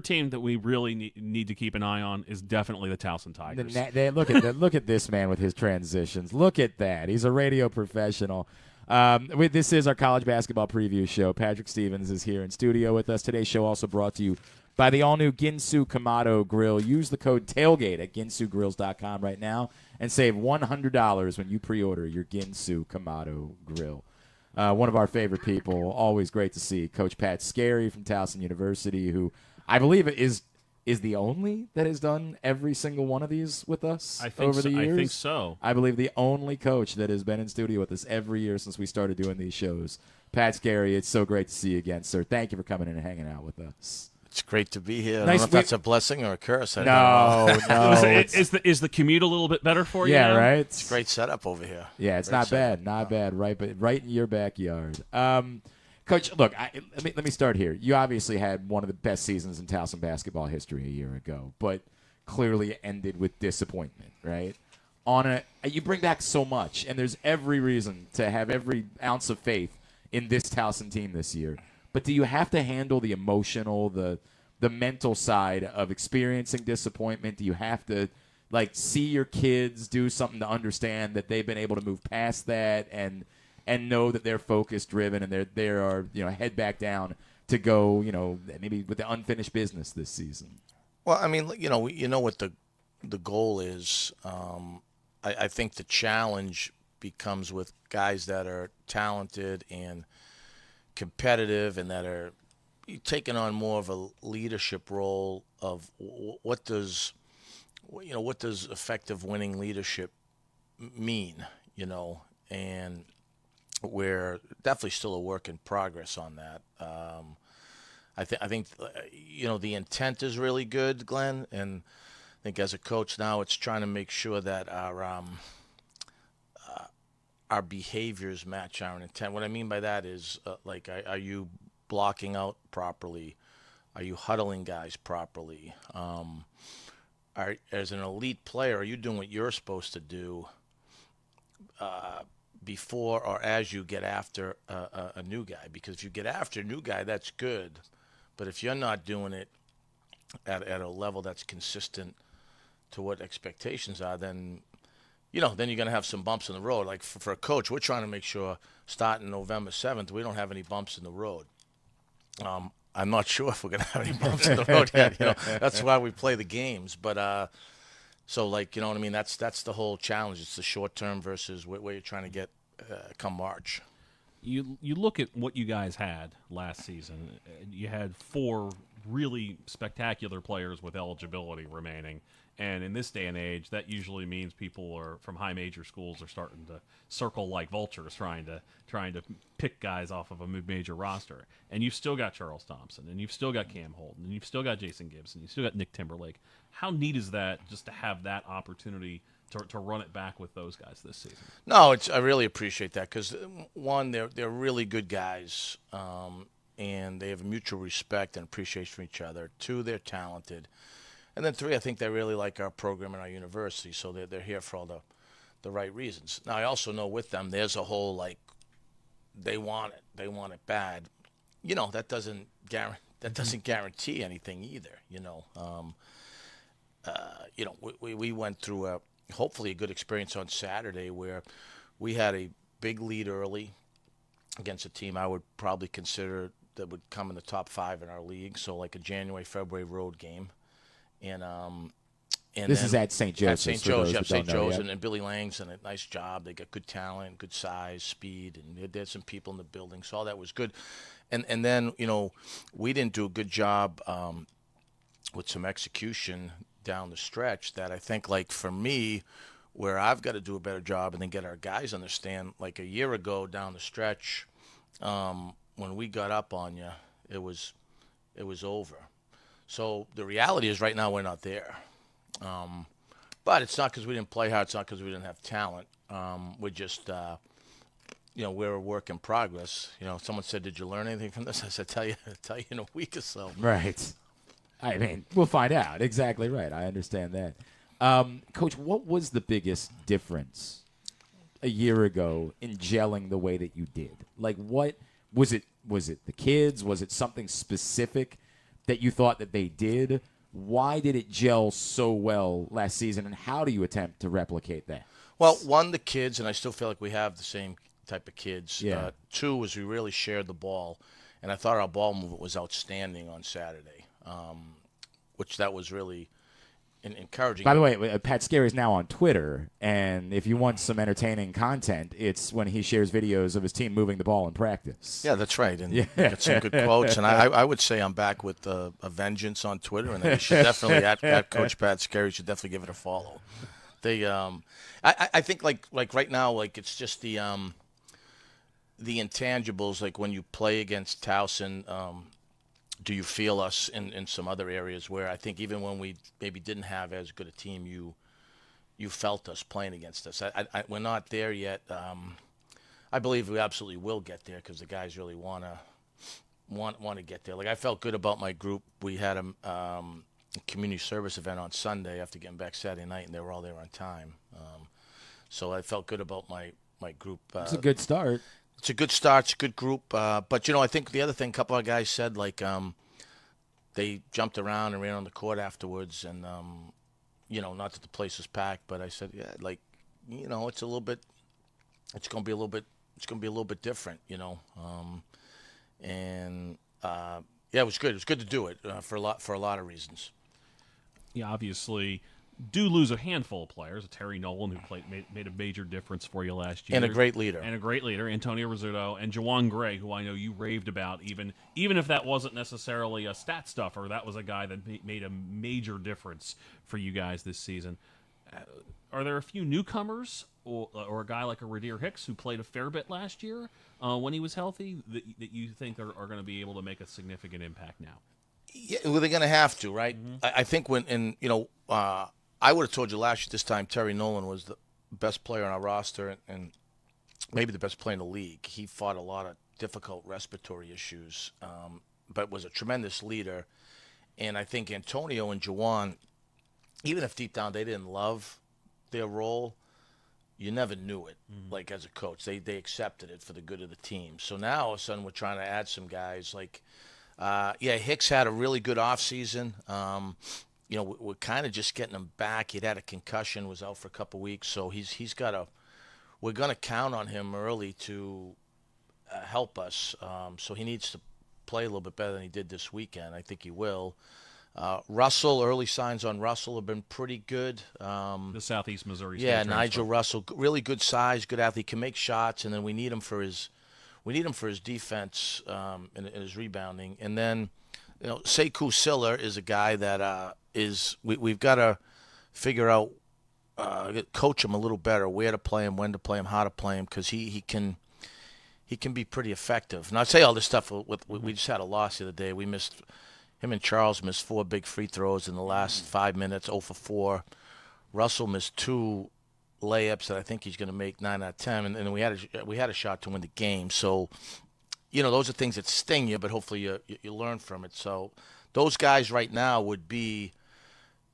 team that we really need to keep an eye on is definitely the Towson Tigers. Look at this man with his transitions. Look at that. He's a radio professional. This is our college basketball preview show. Patrick Stevens is here in studio with us. Today's show also brought to you by the all-new Ginsu Kamado Grill. Use the code TAILGATE at ginsugrills.com right now and save $100 when you pre-order your Ginsu Kamado Grill. One of our favorite people, always great to see, Coach Pat Skerry from Towson University, who I believe is the only that has done every single one of these with us over the years. I think so. I believe the only coach that has been in studio with us every year since we started doing these shows. Pat Skerry, it's so great to see you again, sir. Thank you for coming in and hanging out with us. It's great to be here. I don't know if that's a blessing or a curse. No. Is the commute a little bit better for you? Yeah, now? right. It's a great setup over here. Yeah, it's not bad. Not bad. Right in your backyard. Coach, look, let me start here. You obviously had one of the best seasons in Towson basketball history a year ago, but clearly ended with disappointment, right? You bring back so much, and there's every reason to have every ounce of faith in this Towson team this year. But do you have to handle the emotional, the mental side of experiencing disappointment? Do you have to see your kids do something to understand that they've been able to move past that and know that they're focus driven and they are head back down to go maybe with the unfinished business this season? Well, I mean, what the goal is. I think the challenge becomes with guys that are talented and competitive and that are taking on more of a leadership role of what does effective winning leadership mean, and we're definitely still a work in progress on that. I think the intent is really good, Glenn, and I think as a coach now it's trying to make sure that our behaviors match our intent. What I mean by that is, are you blocking out properly? Are you huddling guys properly? As an elite player, are you doing what you're supposed to do before or as you get after a new guy? Because if you get after a new guy, that's good. But if you're not doing it at a level that's consistent to what expectations are, then you're going to have some bumps in the road. Like for a coach, we're trying to make sure starting November 7th, we don't have any bumps in the road. I'm not sure if we're going to have any bumps in the road yet. That's why we play the games. But so what I mean? That's the whole challenge. It's the short term versus where you're trying to get come March. You look at what you guys had last season. You had 4 really spectacular players with eligibility remaining. And in this day and age, that usually means people are from high major schools are starting to circle like vultures, trying to pick guys off of a mid-major roster. And you've still got Charles Thompson, and you've still got Cam Holden, and you've still got Jason Gibson, you've still got Nick Timberlake. How neat is that just to have that opportunity to run it back with those guys this season? No, I really appreciate that because one, they're really good guys, and they have mutual respect and appreciation for each other. 2, they're talented. And then 3, I think they really like our program and our university, so they're here for all the right reasons. Now, I also know with them, there's a whole, they want it bad. That doesn't guarantee anything either, we went through hopefully a good experience on Saturday where we had a big lead early against a team I would probably consider that would come in the top 5 in our league, so like a January, February road game. And this is at St. Joe's. At St. Joe's, St. Joe's, and Billy Lang's done a nice job. They got good talent, good size, speed, and there's some people in the building, so all that was good. And then we didn't do a good job with some execution down the stretch. That I think, for me, where I've got to do a better job and then get our guys understand. Like a year ago down the stretch, when we got up on you, it was over. So the reality is right now we're not there. But it's not because we didn't play hard. It's not because we didn't have talent. We're just, we're a work in progress. Someone said, "Did you learn anything from this?" I said, "Tell you in a week or so." Right. I mean, we'll find out. Exactly right. I understand that. Coach, what was the biggest difference a year ago in gelling the way that you did? What was it? Was it the kids? Was it something specific that you thought that they did. Why did it gel so well last season, and how do you attempt to replicate that? Well, one, the kids, and I still feel like we have the same type of kids. Yeah. Two was we really shared the ball, and I thought our ball movement was outstanding on Saturday, which that was really encouraging. By the way, Pat Skerry is now on Twitter, and if you want some entertaining content, it's when he shares videos of his team moving the ball in practice. Yeah, that's right, and got some good quotes. And I would say I'm back with a vengeance on Twitter, and you should definitely at Coach Pat Skerry should definitely give it a follow. They, I think like right now, like it's just the intangibles. Like when you play against Towson. Do you feel us in some other areas where I think even when we maybe didn't have as good a team, you felt us playing against us? We're not there yet. I believe we absolutely will get there because the guys really want to get there. Like I felt good about my group. We had a community service event on Sunday after getting back Saturday night, and they were all there on time. So I felt good about my group. It's a good start. It's a good start. It's a good group. But, I think the other thing a couple of guys said, like, they jumped around and ran on the court afterwards. And, not that the place was packed, but I said, yeah, like, it's a little bit – it's going to be a little bit different, it was good. It was good to do it for a lot of reasons. Yeah, obviously – do lose a handful of players. Terry Nolan, who made a major difference for you last year. And a great leader. Antonio Rizzuto, and Jawan Gray, who I know you raved about, even if that wasn't necessarily a stat stuffer, that was a guy that made a major difference for you guys this season. Are there a few newcomers or a guy like a Radir Hicks who played a fair bit last year when he was healthy that you think are going to be able to make a significant impact now? Yeah, well, they're going to have to, right? Mm-hmm. I think I would have told you last year this time Terry Nolan was the best player on our roster and maybe the best player in the league. He fought a lot of difficult respiratory issues, but was a tremendous leader. And I think Antonio and Jawan, even if deep down they didn't love their role, you never knew it. Mm-hmm. Like as a coach, they accepted it for the good of the team. So now all of a sudden we're trying to add some guys like, Hicks had a really good offseason. We're kind of just getting him back. He'd had a concussion, was out for a couple weeks, so he's got we're going to count on him early to help us. So he needs to play a little bit better than he did this weekend. I think he will. Russell, early signs on Russell have been pretty good. The Southeast Missouri State yeah, transfer. Nigel Russell, really good size, good athlete, can make shots, and then we need him for his defense and his rebounding. And then, Sekou Siller is a guy that we've got to figure out, coach him a little better, where to play him, when to play him, how to play him, because he can be pretty effective. And I say all this stuff we just had a loss the other day. Him and Charles missed 4 big free throws in the last 5 minutes, 0 for 4. Russell missed 2 layups that I think he's going to make 9 out of 10, and we had a shot to win the game. So, those are things that sting you, but hopefully you learn from it. So those guys right now would be,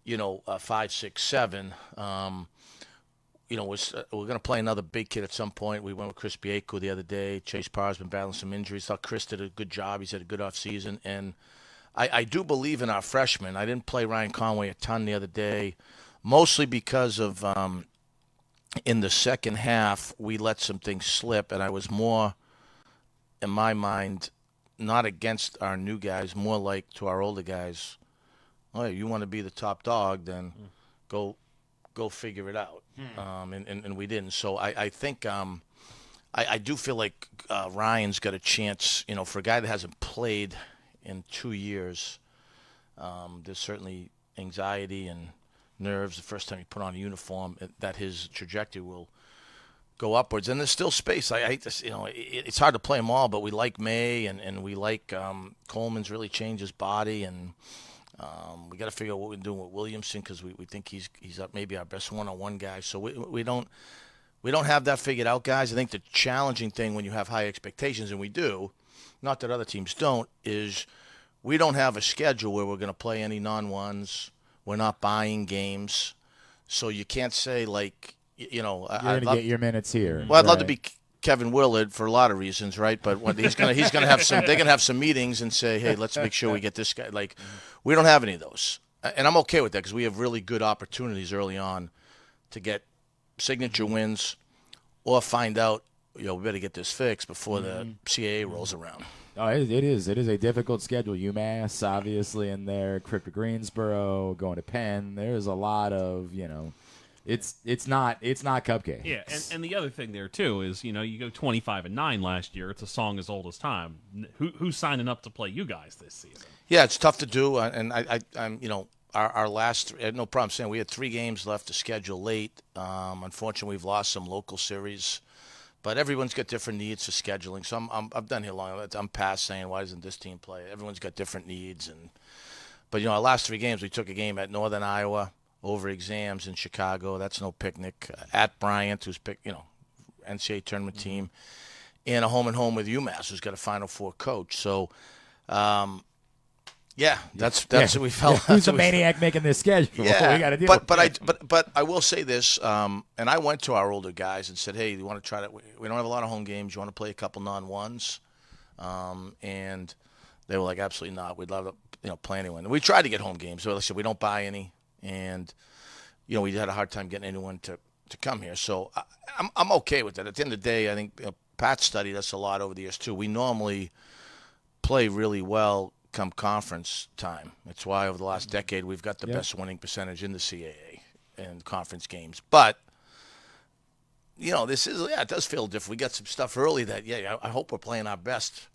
5, 6, 7. We're going to play another big kid at some point. We went with Chris Bieko the other day. Chase Parr's been battling some injuries. Thought Chris did a good job. He's had a good offseason. And I do believe in our freshmen. I didn't play Ryan Conway a ton the other day, mostly because of in the second half we let some things slip, and I was more, in my mind, not against our new guys, more like to our older guys. Oh, you want to be the top dog, then go figure it out. And we didn't. So I think I do feel like Ryan's got a chance, for a guy that hasn't played in 2 years. There's certainly anxiety and nerves the first time he put on a uniform that his trajectory will go upwards. And there's still space. I hate this, it's hard to play them all, but we like May and we like Coleman's really changed his body, and we got to figure out what we're doing with Williamson because we think he's maybe our best one-on-one guy. So we don't have that figured out, guys. I think the challenging thing when you have high expectations, and we do, not that other teams don't, is we don't have a schedule where we're going to play any non-ones. We're not buying games. So you can't say, like, you're going to get your minutes here. Well, I'd love to be Kevin Willard for a lot of reasons, right? But what he's gonna have some. They're gonna have some meetings and say, hey, let's make sure we get this guy. Like, we don't have any of those, and I'm okay with that because we have really good opportunities early on to get signature wins or find out, we better get this fixed before the CAA rolls around. Oh, it is. It is a difficult schedule. UMass, obviously, in there. Crypto Greensboro, going to Penn. There's a lot of, it's not cupcakes. Yeah, and the other thing there too is, you go 25-9 last year. It's a song as old as time. Who's signing up to play you guys this season? Yeah, it's tough to do, and I'm our last, no problem saying we had 3 games left to schedule late. Unfortunately, we've lost some local series. But everyone's got different needs for scheduling. So I've done here long. I'm past saying, why doesn't this team play? Everyone's got different needs. But our last 3 games, we took a game at Northern Iowa over exams in Chicago. That's no picnic. At Bryant, who's NCAA tournament team, and a home with UMass, who's got a Final Four coach. So, that's what we felt. Who's the maniac making this schedule? Yeah, we got to deal but I will say this, and I went to our older guys and said, hey, you want to try that? We don't have a lot of home games. You want to play a couple non-ones? And they were like, absolutely not. We'd love to play anyone. And we tried to get home games. So like I said, we don't buy any, and we had a hard time getting anyone to come here. So I'm okay with that. At the end of the day, I think Pat studied us a lot over the years too. We normally play really well come conference time. That's why over the last decade we've got the best winning percentage in the CAA and conference games. But this is it does feel different. We got some stuff early that I hope we're playing our best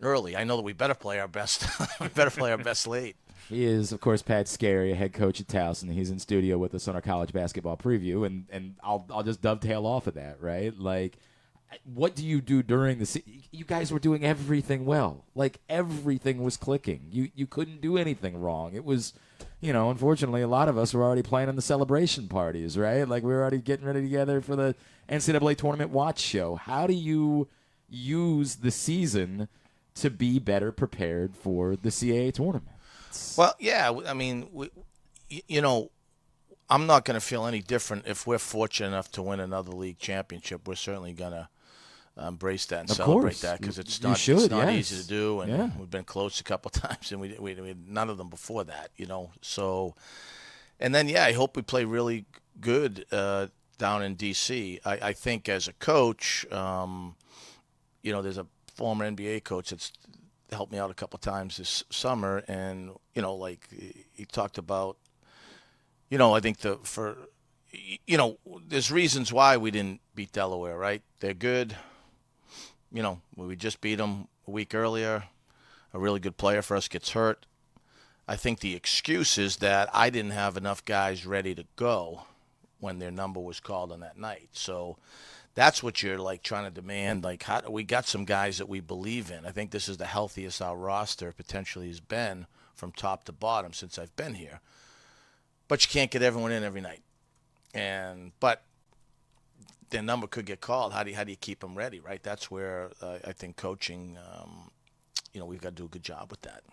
early. I know that we better play our best. We better play our best late. He is, of course, Pat Skerry, head coach at Towson. He's in studio with us on our college basketball preview, and I'll just dovetail off of that, right? Like, what do you do during the season? You guys were doing everything well. Like, everything was clicking. You couldn't do anything wrong. It was, unfortunately, a lot of us were already playing in the celebration parties, right? Like, we were already getting ready together for the NCAA Tournament watch show. How do you use the season to be better prepared for the CAA tournament? Well, yeah, I mean, I'm not going to feel any different if we're fortunate enough to win another league championship. We're certainly going to embrace that and celebrate that because it's not easy to do, and we've been close a couple of times, and we had none of them before that, So, and then I hope we play really good down in D.C. I think as a coach, there's a former NBA coach that's helped me out a couple of times this summer, and he talked about, I think there's reasons why we didn't beat Delaware, right? They're good. We just beat them a week earlier. A really good player for us gets hurt. I think the excuse is that I didn't have enough guys ready to go when their number was called on that night. So that's what you're trying to demand. We got some guys that we believe in. I think this is the healthiest our roster potentially has been from top to bottom since I've been here. But you can't get everyone in every night. But their number could get called. How do you keep them ready, right? That's where I think coaching, we've got to do a good job with that.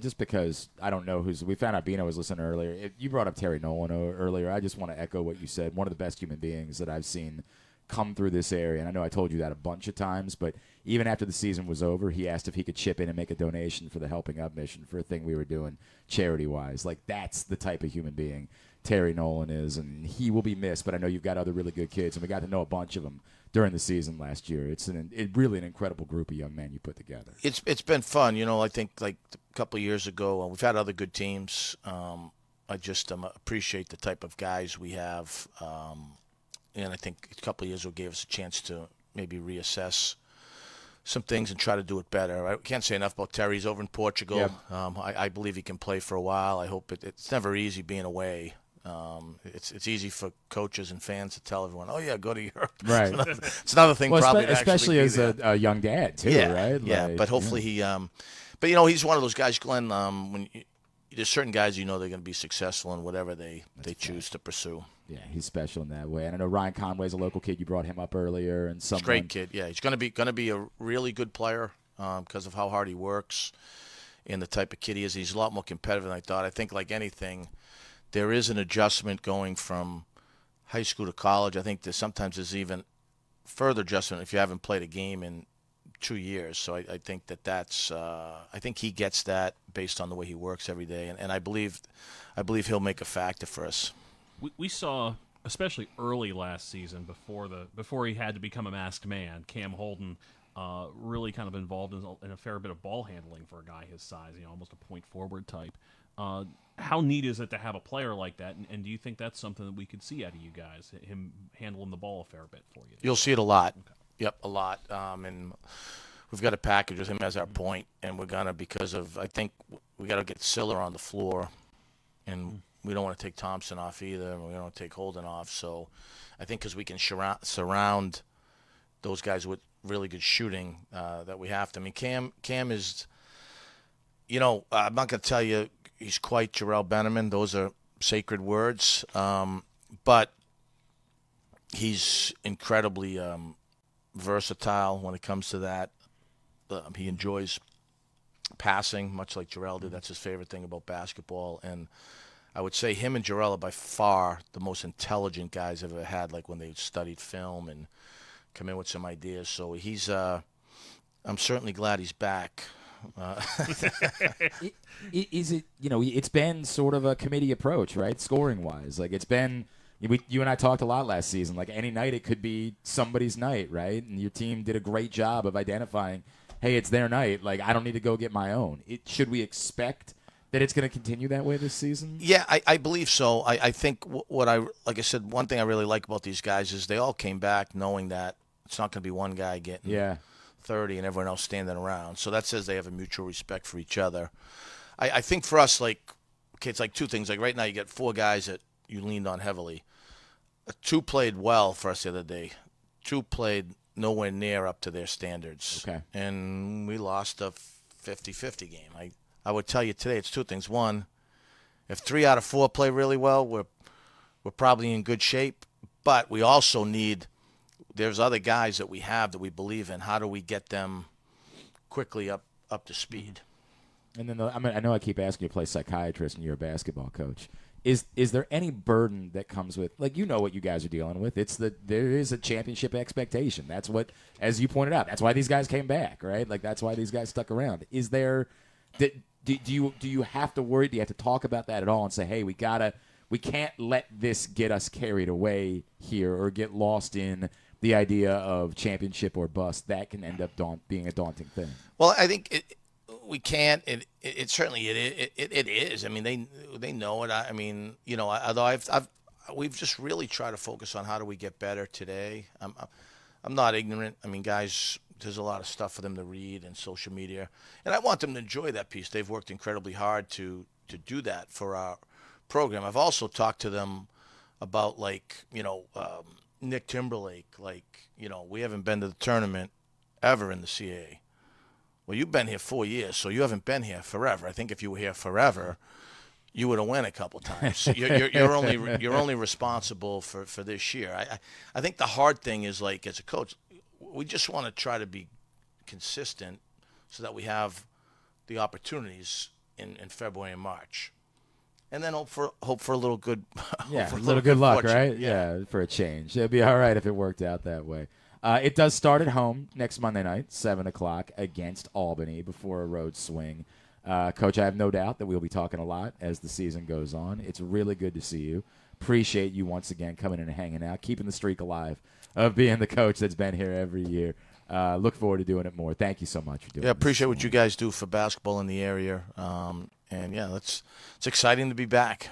Just because I don't know we found out Bino was listening earlier. You brought up Terry Nolan earlier. I just want to echo what you said. One of the best human beings that I've seen come through this area. And I know I told you that a bunch of times, but even after the season was over, he asked if he could chip in and make a donation for the Helping Up mission for a thing we were doing charity-wise. That's the type of human being Terry Nolan is, and he will be missed, but I know you've got other really good kids, and we got to know a bunch of them during the season last year. It's really an incredible group of young men you put together. It's been fun. I think a couple of years ago, we've had other good teams. I just appreciate the type of guys we have, and I think a couple of years ago gave us a chance to maybe reassess some things and try to do it better. I can't say enough about Terry's over in Portugal. Yep. I believe he can play for a while. I hope it's never easy being away. It's easy for coaches and fans to tell everyone, "Oh yeah, go to Europe." Right. It's another thing, probably, especially as a young dad too, right? Yeah. But hopefully he, he's one of those guys, Glenn. There's certain guys they're going to be successful in whatever they choose to pursue. Yeah, he's special in that way. And I know Ryan Conway's a local kid. You brought him up earlier, and he's a great kid. Yeah, he's going to be a really good player because of how hard he works and the type of kid he is. He's a lot more competitive than I thought. I think like anything, there is an adjustment going from high school to college. I think sometimes there's even further adjustment if you haven't played a game in 2 years. So I think that's I think he gets that based on the way he works every day, and I believe he'll make a factor for us. We saw, especially early last season, before he had to become a masked man, Cam Holden really kind of involved in a fair bit of ball handling for a guy his size, almost a point forward type. How neat is it to have a player like that, and do you think that's something that we could see out of you guys, him handling the ball a fair bit for you? You'll see it a lot. Okay. Yep, a lot. And we've got a package with him as our point, and we're gonna, because of, I think we got to get Siller on the floor, and we don't want to take Thompson off either, and we don't want to take Holden off. So I think because we can surround those guys with really good shooting, that we have to. I mean, Cam is, I'm not going to tell you he's quite Jarrell Benjamin. Those are sacred words. But he's incredibly versatile when it comes to that. He enjoys passing, much like Jarrell did. That's his favorite thing about basketball. And I would say him and Jarrell are by far the most intelligent guys I've ever had, like when they studied film and come in with some ideas. So he's I'm certainly glad he's back. Is it, it's been sort of a committee approach, right? Scoring wise, like it's been, you and I talked a lot last season, like any night it could be somebody's night, right? And your team did a great job of identifying, hey, it's their night. Like, I don't need to go get my own. Should we expect that it's going to continue that way this season? Yeah, I believe so. I think like I said, one thing I really like about these guys is they all came back knowing that it's not going to be one guy getting 30 and everyone else standing around. So that says they have a mutual respect for each other. I think for us, it's like two things. Like right now you got 4 guys that you leaned on heavily. 2 played well for us the other day. 2 played nowhere near up to their standards. Okay. And we lost a 50-50 game. I would tell you today it's 2 things. One, if 3 out of 4 play really well, we're probably in good shape. But we also there's other guys that we have that we believe in. How do we get them quickly up to speed? And then I know I keep asking you to play psychiatrist and you're a basketball coach. Is there any burden that comes with, like, what you guys are dealing with? There is a championship expectation. That's what, as you pointed out, that's why these guys came back, right? Like, that's why these guys stuck around. Is there, do you have to worry? Do you have to talk about that at all and say, hey, we can't let this get us carried away here or get lost in the idea of championship or bust? That can end up being a daunting thing. Well, I think we can't. It certainly it is. I mean, they know it. I mean, although we've just really tried to focus on how do we get better today. I'm not ignorant. I mean, guys, there's a lot of stuff for them to read and social media, and I want them to enjoy that piece. They've worked incredibly hard to do that for our program. I've also talked to them about Nick Timberlake. We haven't been to the tournament ever in the CAA. Well, you've been here 4 years, so you haven't been here forever. I think if you were here forever, you would have won a couple times. You're only responsible for this year. I think the hard thing is, like, as a coach, we just want to try to be consistent so that we have the opportunities in February and March, and then hope for a little good a little good luck, fortune. right? Yeah, for a change. It'd be all right if it worked out that way. It does start at home next Monday night, 7 o'clock, against Albany before a road swing. Coach, I have no doubt that we'll be talking a lot as the season goes on. It's really good to see you. Appreciate you once again coming in and hanging out, keeping the streak alive of being the coach that's been here every year. Look forward to doing it more. Thank you so much for doing it. Yeah, appreciate what you guys do for basketball in the area. It's exciting to be back.